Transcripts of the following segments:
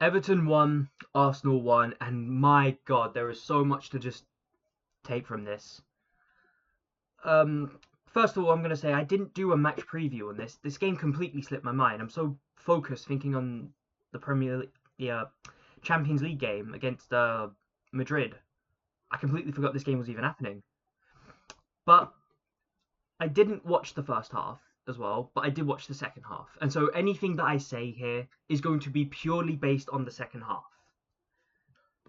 Everton won, Arsenal won, and my God, there is so much to just take from this. Um, First of all, I'm going to say I didn't do a match preview on this. This game completely slipped my mind. I'm so focused thinking on the Champions League game against Madrid. I completely forgot this game was even happening. But I didn't watch the first half as well, but I did watch the second half. And so anything that I say here is going to be purely based on the second half.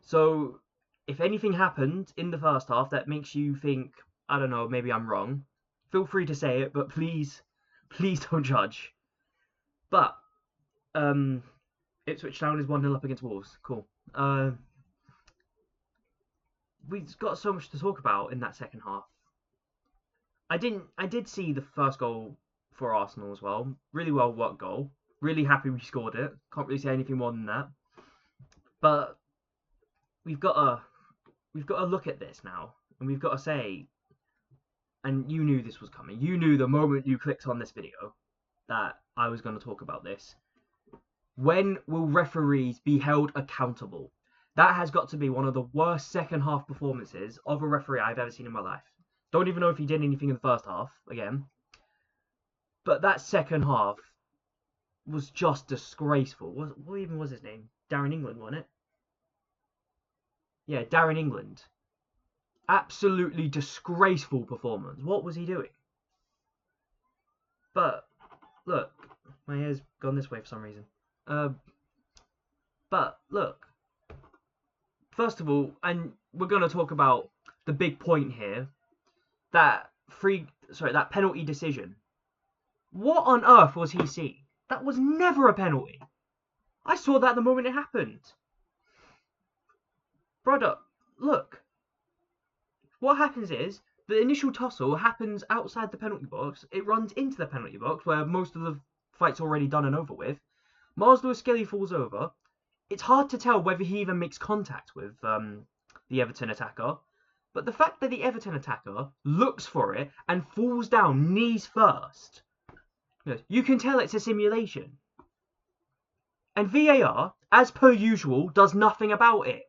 So if anything happened in the first half that makes you think, I don't know, maybe I'm wrong, feel free to say it, but please, please don't judge. But Ipswich Town is 1-0 up against Wolves. Cool. We've got so much to talk about in that second half. I did see the first goal for Arsenal as well. Really well worked goal. Really happy we scored it. Can't really say anything more than that. But we've got to look at this now, and we've got to say, and you knew this was coming. You knew the moment you clicked on this video that I was going to talk about this. When will referees be held accountable? That has got to be one of the worst second half performances of a referee I've ever seen in my life. Don't even know if he did anything in the first half, again. But that second half was just disgraceful. What even was his name? Darren England, wasn't it? Yeah, Darren England. Absolutely disgraceful performance. What was he doing? But, look, my hair's gone this way for some reason. But, look. First of all, and we're going to talk about the big point here, that penalty decision. What on earth was he seeing? That was never a penalty. I saw that the moment it happened. Brother, look. What happens is, the initial tussle happens outside the penalty box. It runs into the penalty box, where most of the fight's already done and over with. Miles Lewis-Skelly falls over. It's hard to tell whether he even makes contact with the Everton attacker. But the fact that the Everton attacker looks for it and falls down knees first, you can tell it's a simulation. And VAR, as per usual, does nothing about it.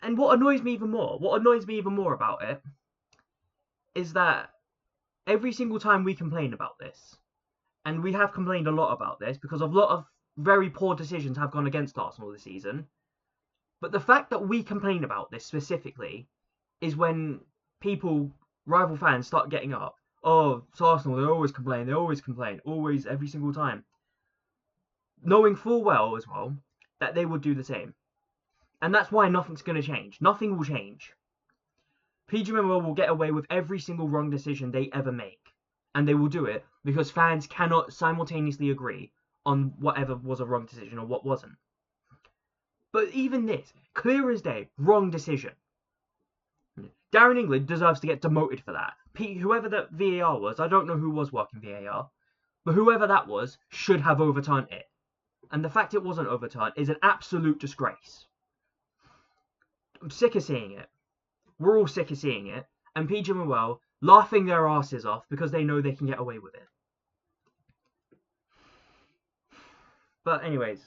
And what annoys me even more about it, is that every single time we complain about this, and we have complained a lot about this because a lot of very poor decisions have gone against Arsenal this season. But the fact that we complain about this specifically is when rival fans, start getting up. Oh, it's Arsenal, they always complain, always, every single time. Knowing full well as well that they would do the same. And that's why nothing's going to change. Nothing will change. PGMOL will get away with every single wrong decision they ever make. And they will do it because fans cannot simultaneously agree on whatever was a wrong decision or what wasn't. But even this, clear as day, wrong decision. Darren England deserves to get demoted for that. Whoever that VAR was, I don't know who was working VAR, but whoever that was should have overturned it. And the fact it wasn't overturned is an absolute disgrace. I'm sick of seeing it. We're all sick of seeing it. And PGMOL laughing their asses off because they know they can get away with it. But anyways,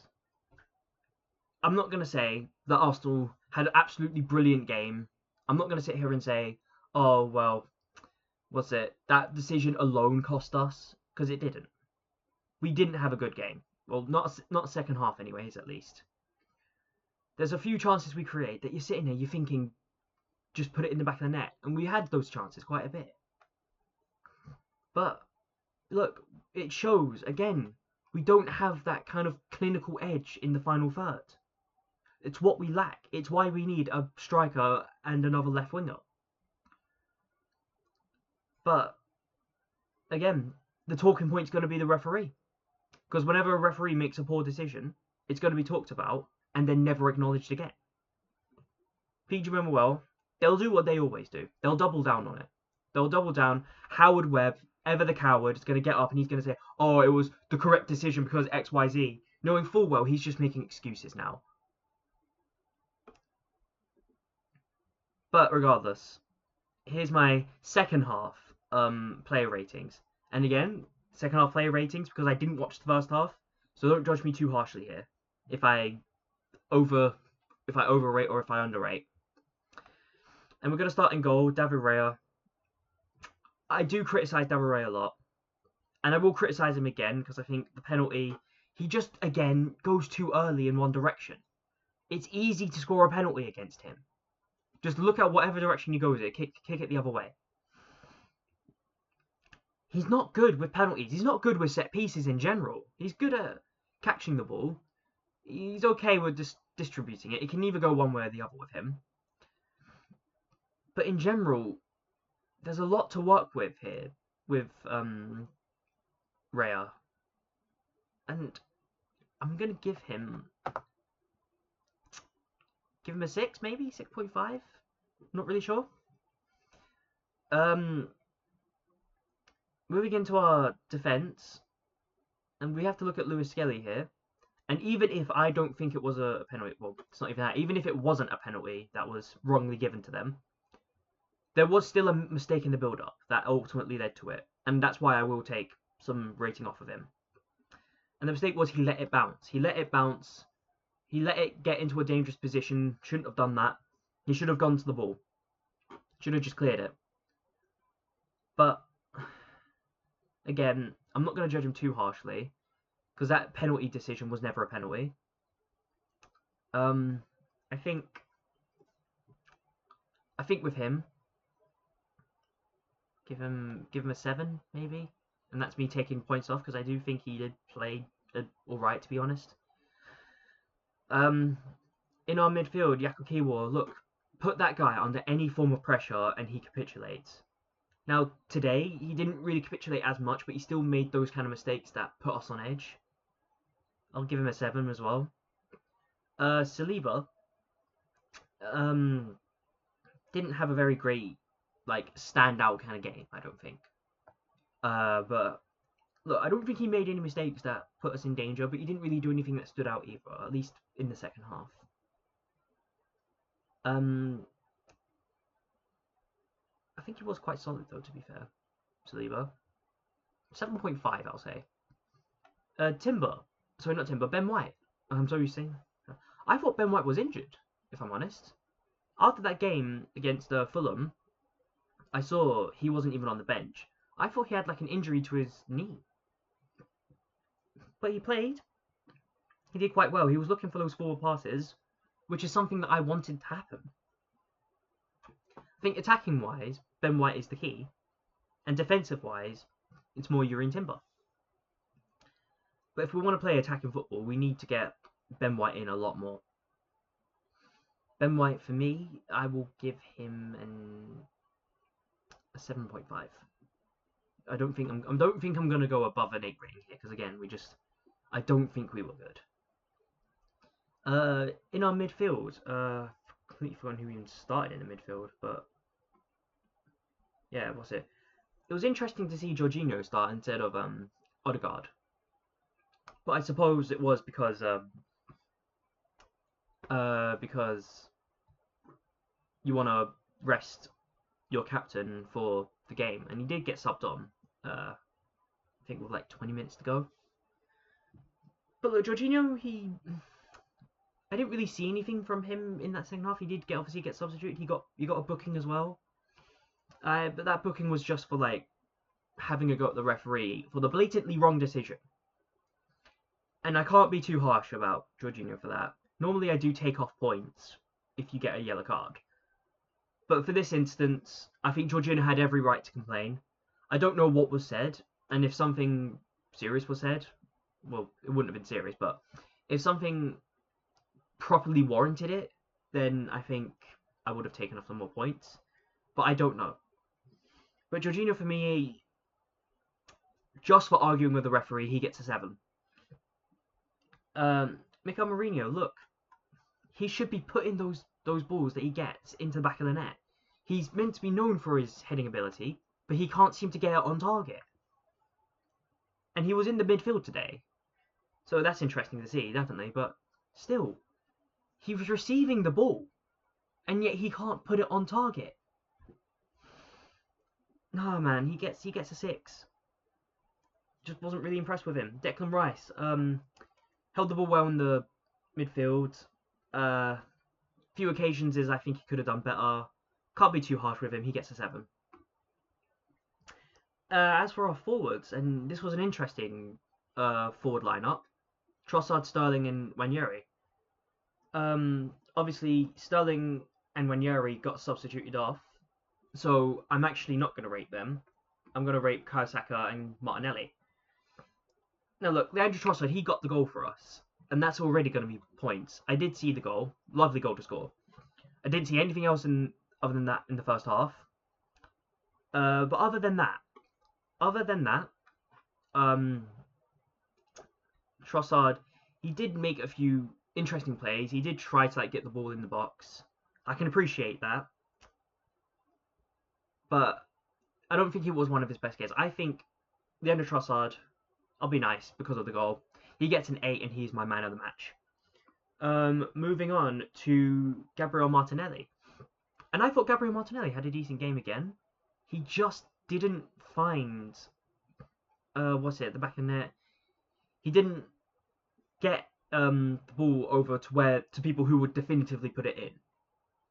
I'm not going to say that Arsenal had an absolutely brilliant game. I'm not going to sit here and say, oh, well, that decision alone cost us, because it didn't. We didn't have a good game. Well, not second half anyways, at least. There's a few chances we create that you're sitting there, you're thinking, just put it in the back of the net. And we had those chances quite a bit. But, look, it shows, again, we don't have that kind of clinical edge in the final third. It's what we lack. It's why we need a striker and another left winger. But, again, the talking point's going to be the referee. Because whenever a referee makes a poor decision, it's going to be talked about and then never acknowledged again. PGMOL, they'll do what they always do. They'll double down on it. They'll double down. Howard Webb, ever the coward, is going to get up and he's going to say, oh, it was the correct decision because XYZ. Knowing full well he's just making excuses now. But regardless, here's my second half player ratings. And again, second half player ratings because I didn't watch the first half. So don't judge me too harshly here. If I overrate or if I underrate. And we're gonna start in goal, David Raya. I do criticize David Raya a lot, and I will criticize him again because I think the penalty, he just again goes too early in one direction. It's easy to score a penalty against him. Just look at whatever direction he goes it, kick it the other way. He's not good with penalties. He's not good with set pieces in general. He's good at catching the ball. He's okay with just distributing it. It can either go one way or the other with him. But in general, there's a lot to work with here with Raya. And I'm going to give him a 6, maybe? 6.5? Not really sure. Moving into our defence, and we have to look at Lewis Skelly here. And even if I don't think it was a penalty, well, it's not even that. Even if it wasn't a penalty that was wrongly given to them, there was still a mistake in the build-up that ultimately led to it. And that's why I will take some rating off of him. And the mistake was he let it bounce. He let it bounce. He let it get into a dangerous position. Shouldn't have done that. He should have gone to the ball. Should have just cleared it. But, again, I'm not going to judge him too harshly, because that penalty decision was never a penalty. I think with him, give him a 7 maybe, and that's me taking points off because I do think he did play all right, to be honest. In our midfield, Jakub Kiwior, look, put that guy under any form of pressure and he capitulates. Now today he didn't really capitulate as much, but he still made those kind of mistakes that put us on edge. I'll give him a 7 as well. Saliba didn't have a very great, like, standout kind of game, I don't think. But look, I don't think he made any mistakes that put us in danger, but he didn't really do anything that stood out either, at least in the second half. I think he was quite solid though, to be fair. Saliba. 7.5, I'll say. Timber. Sorry, not Timber. Ben White. I'm sorry, you're saying. I thought Ben White was injured, if I'm honest. After that game against Fulham, I saw he wasn't even on the bench. I thought he had like an injury to his knee. But he played. He did quite well. He was looking for those forward passes, which is something that I wanted to happen. I think attacking-wise, Ben White is the key. And defensive-wise, it's more Jurrien Timber. But if we want to play attacking football, we need to get Ben White in a lot more. Ben White, for me, I will give him a 7.5. I don't think I'm going to go above an 8 rating here, because again, I don't think we were good. In our midfield, completely forgotten who even started in the midfield, but yeah, what's it? It was interesting to see Jorginho start instead of Odegaard, but I suppose it was because you want to rest your captain for the game, and he did get subbed on. I think with like 20 minutes to go. But look, Jorginho, I didn't really see anything from him in that second half. He did obviously get substituted. He got a booking as well. But that booking was just for like having a go at the referee for the blatantly wrong decision. And I can't be too harsh about Jorginho for that. Normally I do take off points if you get a yellow card. But for this instance, I think Jorginho had every right to complain. I don't know what was said, and if something serious was said, well, it wouldn't have been serious, but if something properly warranted it, then I think I would have taken off some more points. But I don't know. But Jorginho, for me, just for arguing with the referee, he gets a 7. Mikel Mourinho, look, he should be putting those balls that he gets into the back of the net. He's meant to be known for his heading ability, but he can't seem to get it on target. And he was in the midfield today, so that's interesting to see, definitely. But still, he was receiving the ball, and yet he can't put it on target. No, man, he gets a 6. just wasn't really impressed with him. Declan Rice held the ball well in the midfield. Few occasions I think he could have done better. Can't be too harsh with him. He gets a 7. As for our forwards, and this was an interesting forward lineup: Trossard, Sterling, and Waneri. Obviously, Sterling and Waneri got substituted off, so I'm actually not going to rate them. I'm going to rate Kawasaka and Martinelli. Now look, Leandro Trossard, he got the goal for us, and that's already going to be points. I did see the goal. Lovely goal to score. I didn't see anything else other than that in the first half. But other than that, Trossard, he did make a few interesting plays. He did try to get the ball in the box. I can appreciate that. But I don't think it was one of his best games. I think Leandro Trossard, I'll be nice because of the goal. He gets an 8 and he's my man of the match. Moving on to Gabriel Martinelli. And I thought Gabriel Martinelli had a decent game again. He just didn't find the back of the net. He didn't get the ball over to people who would definitively put it in.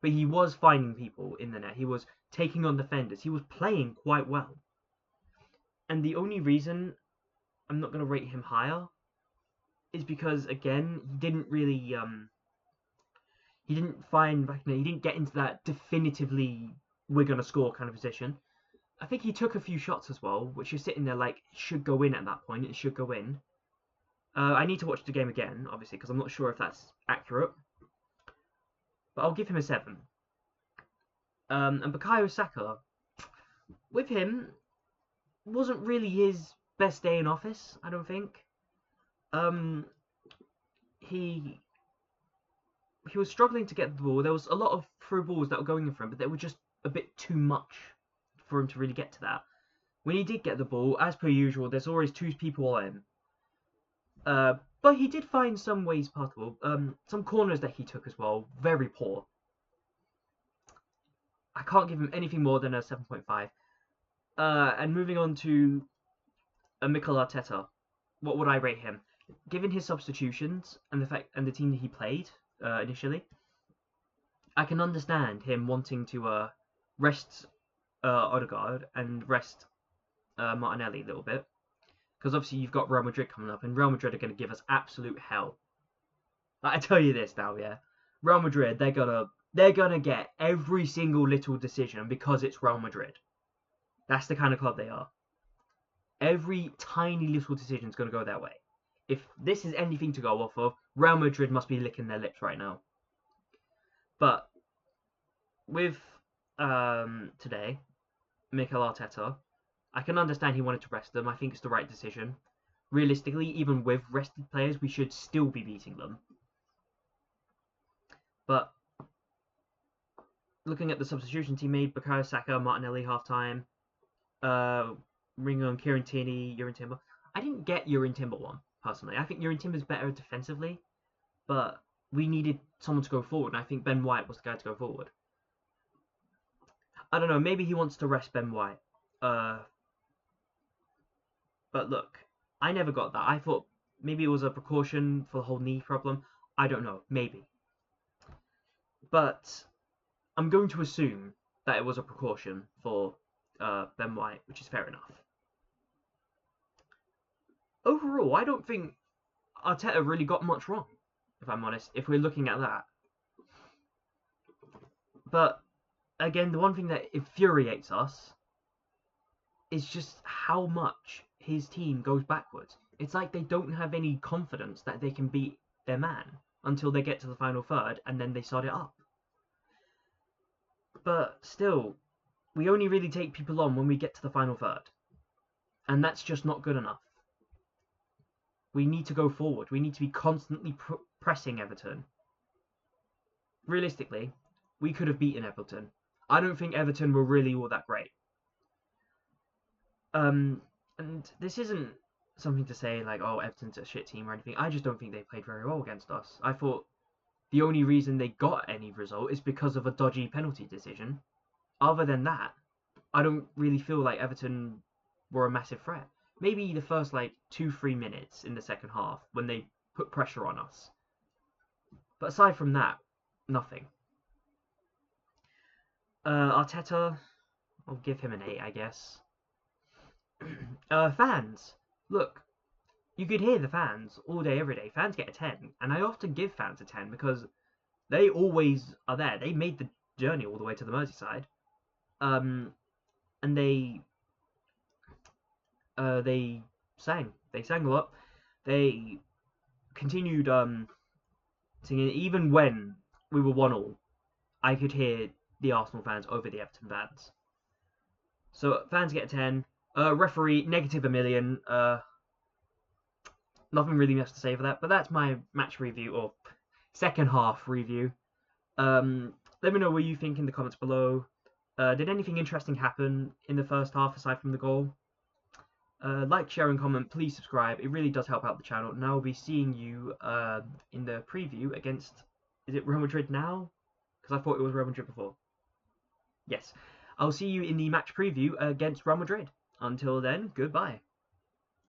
But he was finding people in the net. He was taking on defenders. He was playing quite well. And the only reason I'm not going to rate him higher is because, again, he didn't really he didn't find back in it. He didn't get into that definitively we're going to score kind of position. I think he took a few shots as well, which you're sitting there like, it should go in at that point. It should go in. I need to watch the game again, obviously, because I'm not sure if that's accurate. But I'll give him a 7. And Bukayo Saka, with him, wasn't really his best day in office, I don't think. He was struggling to get the ball. There was a lot of through balls that were going in for him, but they were just a bit too much for him to really get to that. When he did get the ball, as per usual, there's always 2 people on him. But he did find some ways possible. Some corners that he took as well, very poor. I can't give him anything more than a 7.5. And moving on to Mikel Arteta, what would I rate him? Given his substitutions and the team that he played initially, I can understand him wanting to rest Odegaard and rest Martinelli a little bit. Because obviously you've got Real Madrid coming up, and Real Madrid are going to give us absolute hell. I tell you this now, yeah. Real Madrid, they're gonna get every single little decision because it's Real Madrid. That's the kind of club they are. Every tiny little decision is going to go their way. If this is anything to go off of, Real Madrid must be licking their lips right now. But with today, Mikel Arteta, I can understand he wanted to rest them. I think it's the right decision. Realistically, even with rested players, we should still be beating them. But looking at the substitutions he made, Bukayo Saka, Martinelli half-time, Ringo, Kieran Tierney, Jurrien Timber. I didn't get Jurrien Timber one, personally. I think Jurrien Timber's better defensively, but we needed someone to go forward, and I think Ben White was the guy to go forward. I don't know, maybe he wants to rest Ben White. But look, I never got that. I thought maybe it was a precaution for the whole knee problem. I don't know, maybe. But I'm going to assume that it was a precaution for Ben White, which is fair enough. Overall, I don't think Arteta really got much wrong, if I'm honest, if we're looking at that. But, again, the one thing that infuriates us is just how much his team goes backwards. It's like they don't have any confidence that they can beat their man until they get to the final third, and then they start it up. But still, we only really take people on when we get to the final third. And that's just not good enough. We need to go forward. We need to be constantly pressing Everton. Realistically, we could have beaten Everton. I don't think Everton were really all that great. And this isn't something to say like, oh, Everton's a shit team or anything. I just don't think they played very well against us. I thought the only reason they got any result is because of a dodgy penalty decision. Other than that, I don't really feel like Everton were a massive threat. maybe the first like 2-3 minutes in the second half when they put pressure on us. But aside from that, nothing. Arteta, I'll give him an 8, I guess. Fans, look, you could hear the fans all day, every day. Fans get a 10, and I often give fans a 10 because they always are there. They made the journey all the way to the Merseyside, and they sang. They sang a lot. They continued singing even when we were 1-1. I could hear the Arsenal fans over the Everton fans. So fans get a 10. Referee negative 1,000,000. Nothing really much to say for that. But that's my match review or second half review. Let me know what you think in the comments below. Did anything interesting happen in the first half aside from the goal? Like, share, and comment. Please subscribe. It really does help out the channel. And I will be seeing you in the preview against... Is it Real Madrid now? Because I thought it was Real Madrid before. Yes. I'll see you in the match preview against Real Madrid. Until then, goodbye.